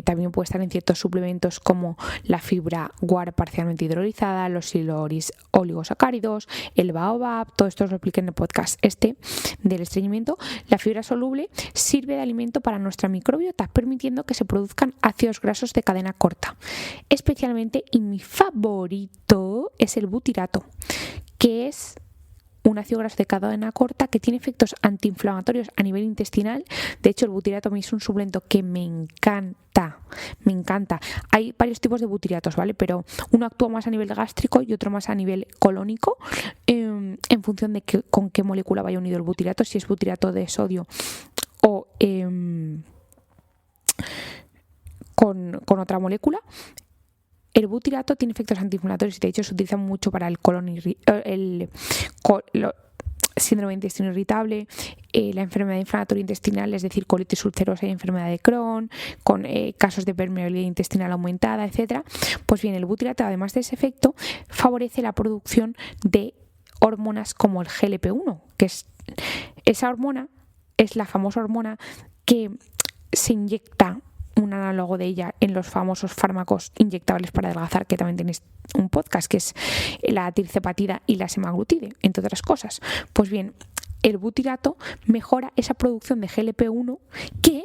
también puede estar en ciertos suplementos como la fibra guar parcialmente hidrolizada, los oligosacáridos, el baobab, todo esto os lo expliqué en el podcast del estreñimiento. La fibra soluble sirve de alimento para nuestra microbiota, permitiendo que se produzcan ácidos grasos de cadena corta. Especialmente, y mi favorito, es el butirato, que es un ácido graso de cadena corta que tiene efectos antiinflamatorios a nivel intestinal. De hecho, el butirato a mí es un suplemento que me encanta. Hay varios tipos de butiratos, ¿vale? Pero uno actúa más a nivel gástrico y otro más a nivel colónico, en función de con qué molécula vaya unido el butirato, si es butirato de sodio o con otra molécula. El butirato tiene efectos antiinflamatorios y de hecho se utiliza mucho para el síndrome de intestino irritable, la enfermedad inflamatoria intestinal, es decir, colitis ulcerosa y enfermedad de Crohn, con casos de permeabilidad intestinal aumentada, etc. Pues bien, el butirato, además de ese efecto, favorece la producción de hormonas como el GLP-1, que es esa hormona, es la famosa hormona que se inyecta, un análogo de ella en los famosos fármacos inyectables para adelgazar, que también tenéis un podcast, que es la tirzepatida y la semaglutide, entre otras cosas. Pues bien, el butirato mejora esa producción de GLP-1 que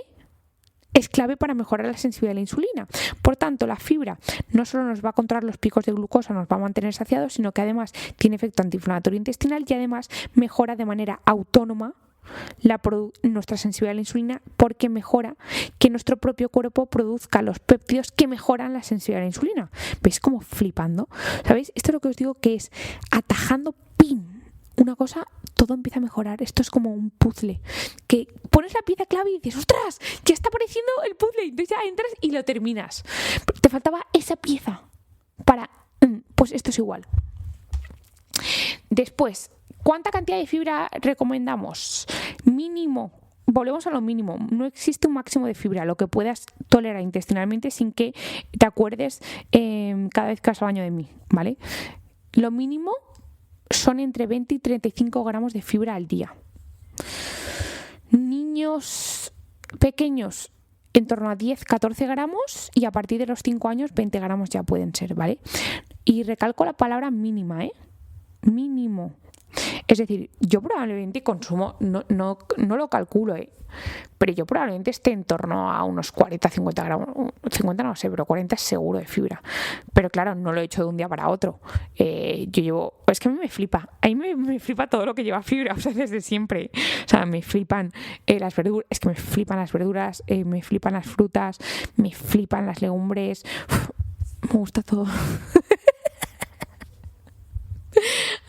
es clave para mejorar la sensibilidad a la insulina. Por tanto, la fibra no solo nos va a controlar los picos de glucosa, nos va a mantener saciados, sino que además tiene efecto antiinflamatorio intestinal y además mejora de manera autónoma nuestra sensibilidad a la insulina, porque mejora que nuestro propio cuerpo produzca los péptidos que mejoran la sensibilidad a la insulina. ¿Veis cómo flipando? ¿Sabéis? Esto es lo que os digo, que es atajando ¡pim! Una cosa, todo empieza a mejorar. Esto es como un puzzle, que pones la pieza clave y dices, ¡ostras! Ya está apareciendo el puzzle. Entonces ya entras y lo terminas. Te faltaba esa pieza para... Pues esto es igual. Después, ¿cuánta cantidad de fibra recomendamos? Mínimo. Volvemos a lo mínimo. No existe un máximo de fibra, lo que puedas tolerar intestinalmente sin que te acuerdes cada vez que vas al baño de mí, ¿vale? Lo mínimo son entre 20 y 35 gramos de fibra al día. Niños pequeños en torno a 10-14 gramos y a partir de los 5 años 20 gramos ya pueden ser, ¿vale? Y recalco la palabra mínima, mínimo. Es decir, yo probablemente consumo, no lo calculo, pero yo probablemente esté en torno a unos 40-50 gramos, 50 no sé, pero 40 seguro de fibra. Pero claro, no lo he hecho de un día para otro. Yo llevo, es que a mí me flipa todo lo que lleva fibra, o sea, desde siempre. O sea, me flipan las verduras, es que me flipan las verduras, me flipan las frutas, me flipan las legumbres, me gusta todo.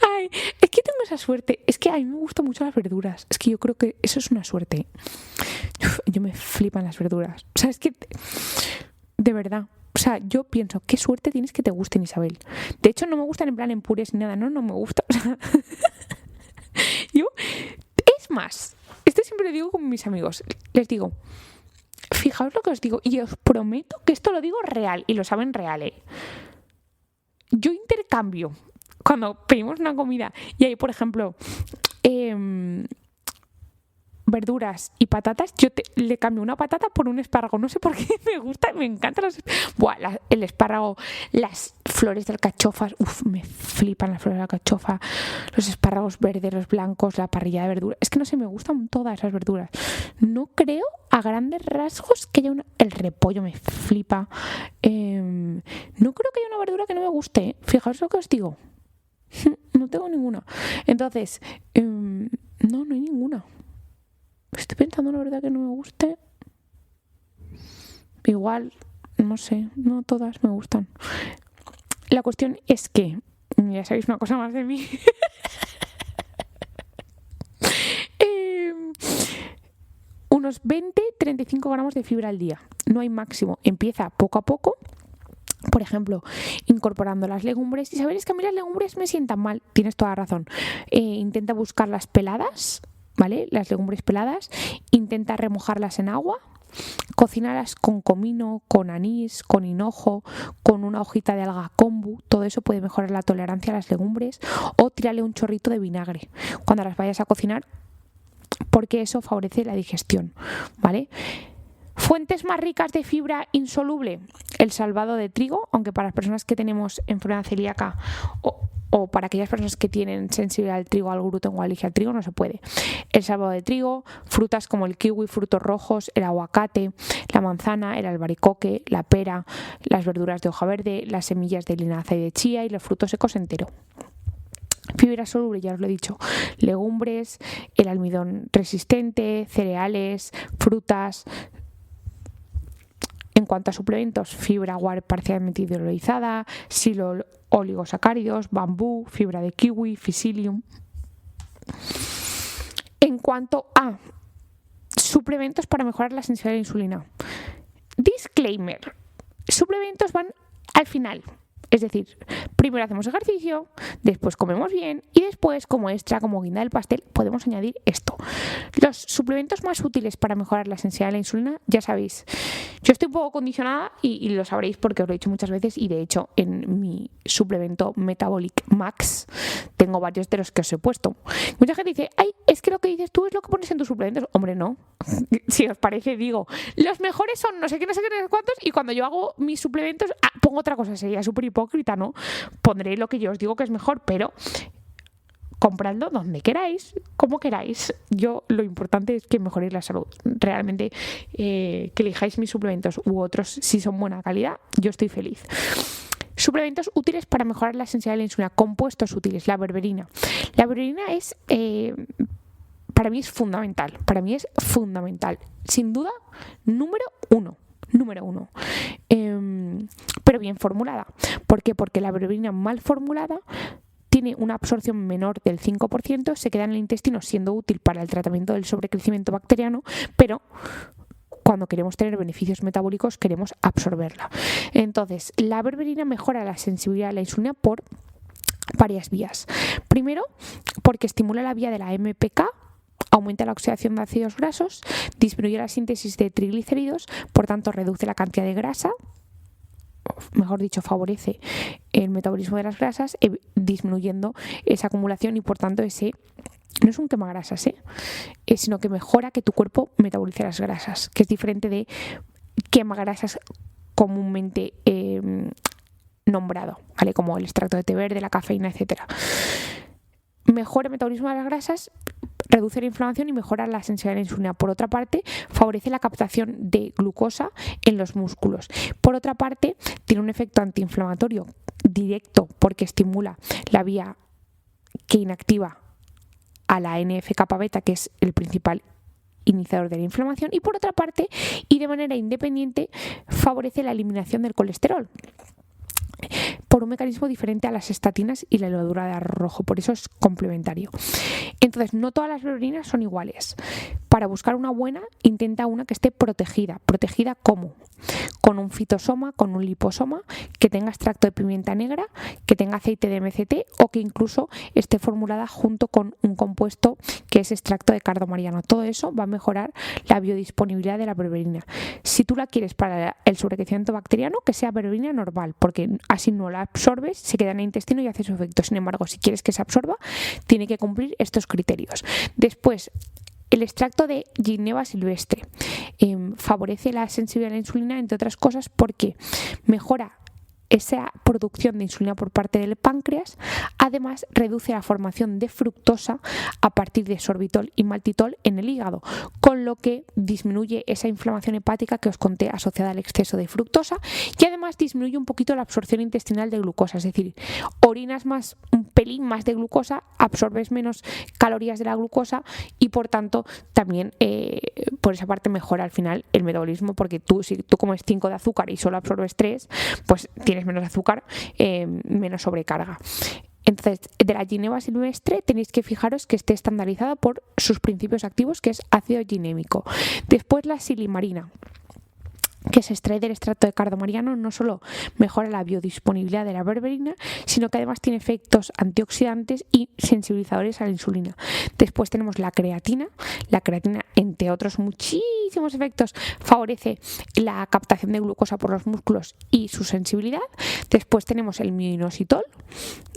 Ay, es que tengo esa suerte. Es que a mí me gustan mucho las verduras. Es que yo creo que eso es una suerte. Yo me flipan las verduras. O sea, es que de verdad. O sea, yo pienso, qué suerte tienes que te gusten, Isabel. De hecho, no me gustan en plan en purés ni nada. No me gusta. O sea, es más, esto siempre lo digo con mis amigos. Les digo, fijaos lo que os digo. Y os prometo que esto lo digo real. Y lo saben real, Yo intercambio. Cuando pedimos una comida y hay, por ejemplo, verduras y patatas, yo le cambio una patata por un espárrago. No sé por qué me gusta, me encantan el espárrago, las flores de alcachofas. Me flipan las flores de alcachofa, los espárragos verdes, los blancos, la parrilla de verduras. Es que no sé, me gustan todas las verduras. No creo a grandes rasgos que haya el repollo me flipa. No creo que haya una verdura que no me guste. Fijaos lo que os digo. No tengo ninguna. Entonces, no hay ninguna. Estoy pensando la verdad que no me guste. Igual, no sé, no todas me gustan. La cuestión es que, ya sabéis una cosa más de mí. Unos 20-35 gramos de fibra al día. No hay máximo. Empieza poco a poco. Por ejemplo, incorporando las legumbres. Y sabéis que a mí las legumbres me sientan mal. Tienes toda la razón. Intenta buscar las peladas, ¿vale? Las legumbres peladas. Intenta remojarlas en agua. Cocínarlas con comino, con anís, con hinojo, con una hojita de alga kombu. Todo eso puede mejorar la tolerancia a las legumbres. O tírale un chorrito de vinagre cuando las vayas a cocinar, porque eso favorece la digestión, ¿vale? Fuentes más ricas de fibra insoluble, el salvado de trigo, aunque para las personas que tenemos enfermedad celíaca o para aquellas personas que tienen sensibilidad al trigo, al gluten o alergia al trigo, no se puede. El salvado de trigo, frutas como el kiwi, frutos rojos, el aguacate, la manzana, el albaricoque, la pera, las verduras de hoja verde, las semillas de linaza y de chía y los frutos secos enteros. Fibra soluble, ya os lo he dicho, legumbres, el almidón resistente, cereales, frutas. En cuanto a suplementos, fibra guar parcialmente hidrolizada, silo oligosacáridos, bambú, fibra de kiwi, psyllium. En cuanto a suplementos para mejorar la sensibilidad a la insulina. Disclaimer, suplementos van al final. Es decir, primero hacemos ejercicio, después comemos bien y después, como extra, como guinda del pastel, podemos añadir esto. Los suplementos más útiles para mejorar la sensibilidad a la insulina, ya sabéis, yo estoy un poco condicionada y lo sabréis porque os lo he dicho muchas veces y de hecho en mi suplemento Metabolic Max tengo varios de los que os he puesto. Mucha gente dice, ay, es que lo que dices tú es lo que pones en tus suplementos. Hombre, no. Si os parece, digo, los mejores son no sé qué, no sé cuántos y cuando yo hago mis suplementos pongo otra cosa, sería súper hipócrita, ¿no? Pondré lo que yo os digo que es mejor, pero compradlo donde queráis, como queráis. Yo lo importante es que mejoréis la salud. Realmente que elijáis mis suplementos u otros si son buena calidad, yo estoy feliz. Suplementos útiles para mejorar la sensibilidad a la insulina. Compuestos útiles, la berberina. La berberina es, para mí es fundamental. Para mí es fundamental. Sin duda, número uno. Pero bien formulada. ¿Por qué? Porque la berberina mal formulada tiene una absorción menor del 5%, se queda en el intestino siendo útil para el tratamiento del sobrecrecimiento bacteriano, pero cuando queremos tener beneficios metabólicos queremos absorberla. Entonces, la berberina mejora la sensibilidad a la insulina por varias vías. Primero, porque estimula la vía de la MPK, aumenta la oxidación de ácidos grasos, disminuye la síntesis de triglicéridos, por tanto reduce la cantidad de grasa, mejor dicho, favorece el metabolismo de las grasas, disminuyendo esa acumulación y por tanto ese no es un quemagrasas, sino que mejora que tu cuerpo metabolice las grasas, que es diferente de quemagrasas comúnmente nombrado, ¿vale? Como el extracto de té verde, la cafeína, etcétera. Mejora el metabolismo de las grasas, reduce la inflamación y mejora la sensibilidad a la insulina. Por otra parte, favorece la captación de glucosa en los músculos. Por otra parte, tiene un efecto antiinflamatorio directo porque estimula la vía que inactiva a la NF-kappa beta, que es el principal iniciador de la inflamación. Y por otra parte, y de manera independiente, favorece la eliminación del colesterol por un mecanismo diferente a las estatinas y la levadura de arroz rojo, por eso es complementario. Entonces, no todas las berberinas son iguales. Para buscar una buena, intenta una que esté protegida. ¿Protegida cómo? Con un fitosoma, con un liposoma, que tenga extracto de pimienta negra, que tenga aceite de MCT o que incluso esté formulada junto con un compuesto que es extracto de cardo mariano. Todo eso va a mejorar la biodisponibilidad de la berberina. Si tú la quieres para el sobrecrecimiento bacteriano, que sea berberina normal, porque así no la absorbes, se queda en el intestino y hace su efecto. Sin embargo, si quieres que se absorba, tiene que cumplir estos criterios. Después, el extracto de Gineva silvestre favorece la sensibilidad a la insulina, entre otras cosas, porque mejora esa producción de insulina por parte del páncreas. Además, reduce la formación de fructosa a partir de sorbitol y maltitol en el hígado, con lo que disminuye esa inflamación hepática que os conté asociada al exceso de fructosa, y además disminuye un poquito la absorción intestinal de glucosa, es decir, orinas más, un pelín más de glucosa, absorbes menos calorías de la glucosa y por tanto también por esa parte mejora al final el metabolismo, porque si tú comes 5 de azúcar y solo absorbes 3, pues tienes menos azúcar, menos sobrecarga. Entonces, de la Gineva silvestre tenéis que fijaros que esté estandarizada por sus principios activos, que es ácido ginémico. Después la silimarina, que se extrae del extracto de cardo mariano, no solo mejora la biodisponibilidad de la berberina, sino que además tiene efectos antioxidantes y sensibilizadores a la insulina. Después tenemos la creatina. La creatina, entre otros muchísimos efectos, favorece la captación de glucosa por los músculos y su sensibilidad. Después tenemos el mioinositol,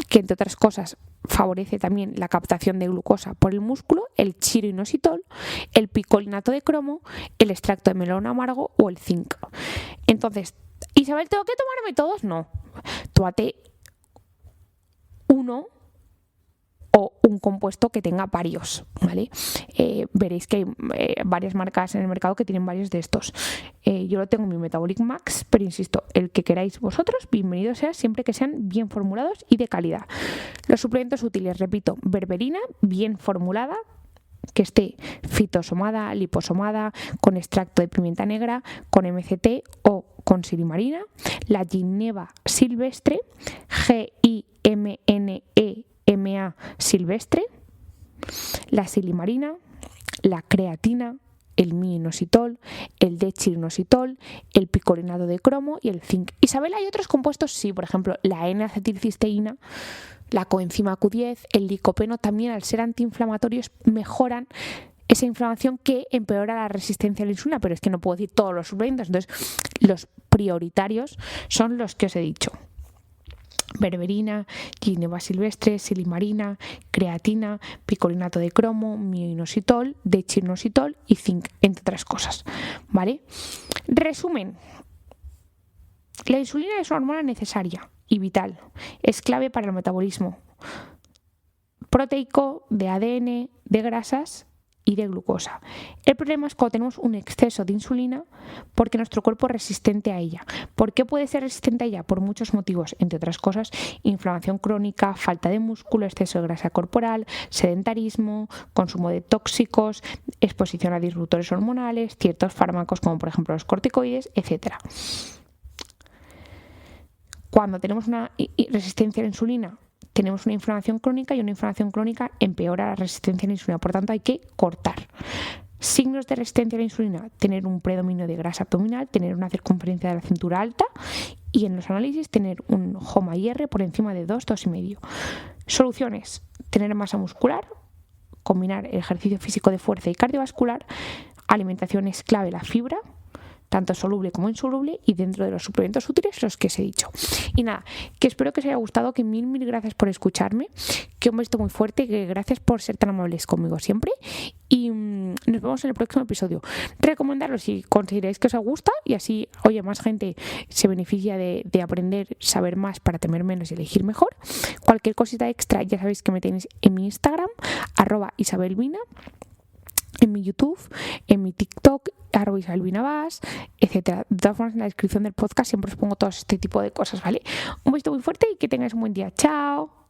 que entre otras cosas favorece también la captación de glucosa por el músculo, el chiroinositol, el picolinato de cromo, el extracto de melón amargo o el zinc. Entonces, Isabel, ¿tengo que tomarme todos? No. Tómate uno o un compuesto que tenga varios, ¿vale? Veréis que hay varias marcas en el mercado que tienen varios de estos. Yo lo tengo en mi Metabolic Max, pero insisto, el que queráis vosotros, bienvenido sea, siempre que sean bien formulados y de calidad. Los suplementos útiles, repito, berberina bien formulada, que esté fitosomada, liposomada, con extracto de pimienta negra, con MCT o con silimarina. La Gineva silvestre, GIMNEMA silvestre, la silimarina, la creatina, el mioinositol, el dechiroinositol, el picolinato de cromo y el zinc. Isabel, ¿hay otros compuestos? Sí, por ejemplo, la N-acetilcisteína, la coenzima Q10, el licopeno, también al ser antiinflamatorios mejoran esa inflamación que empeora la resistencia a la insulina, pero es que no puedo decir todos los suplementos, entonces los prioritarios son los que os he dicho: berberina, Gineva silvestre, silimarina, creatina, picolinato de cromo, mioinositol, dechiroinositol y zinc, entre otras cosas, ¿vale? Resumen: la insulina es una hormona necesaria y vital, es clave para el metabolismo proteico, de ADN, de grasas y de glucosa. El problema es cuando tenemos un exceso de insulina, porque nuestro cuerpo es resistente a ella. ¿Por qué puede ser resistente a ella? Por muchos motivos, entre otras cosas, inflamación crónica, falta de músculo, exceso de grasa corporal, sedentarismo, consumo de tóxicos, exposición a disruptores hormonales, ciertos fármacos como por ejemplo los corticoides, etc. Cuando tenemos una resistencia a la insulina, tenemos una inflamación crónica, y una inflamación crónica empeora la resistencia a la insulina. Por tanto, hay que cortar. Signos de resistencia a la insulina: tener un predominio de grasa abdominal, tener una circunferencia de la cintura alta y en los análisis tener un HOMA-IR por encima de 2, 2,5. Soluciones: tener masa muscular, combinar el ejercicio físico de fuerza y cardiovascular. Alimentación es clave, la fibra, tanto soluble como insoluble, y dentro de los suplementos útiles los que os he dicho. Y nada, que espero que os haya gustado, que mil gracias por escucharme, que un besito muy fuerte, que gracias por ser tan amables conmigo siempre, y nos vemos en el próximo episodio. Recomendaros si consideráis que os gusta, y así, oye, más gente se beneficia de aprender, saber más para temer menos y elegir mejor. Cualquier cosita extra ya sabéis que me tenéis en mi Instagram, @isabelvina, en mi YouTube, en mi TikTok, @isabelvinabas, etcétera. De todas formas, en la descripción del podcast siempre os pongo todo este tipo de cosas, ¿vale? Un besito muy fuerte y que tengáis un buen día. ¡Chao!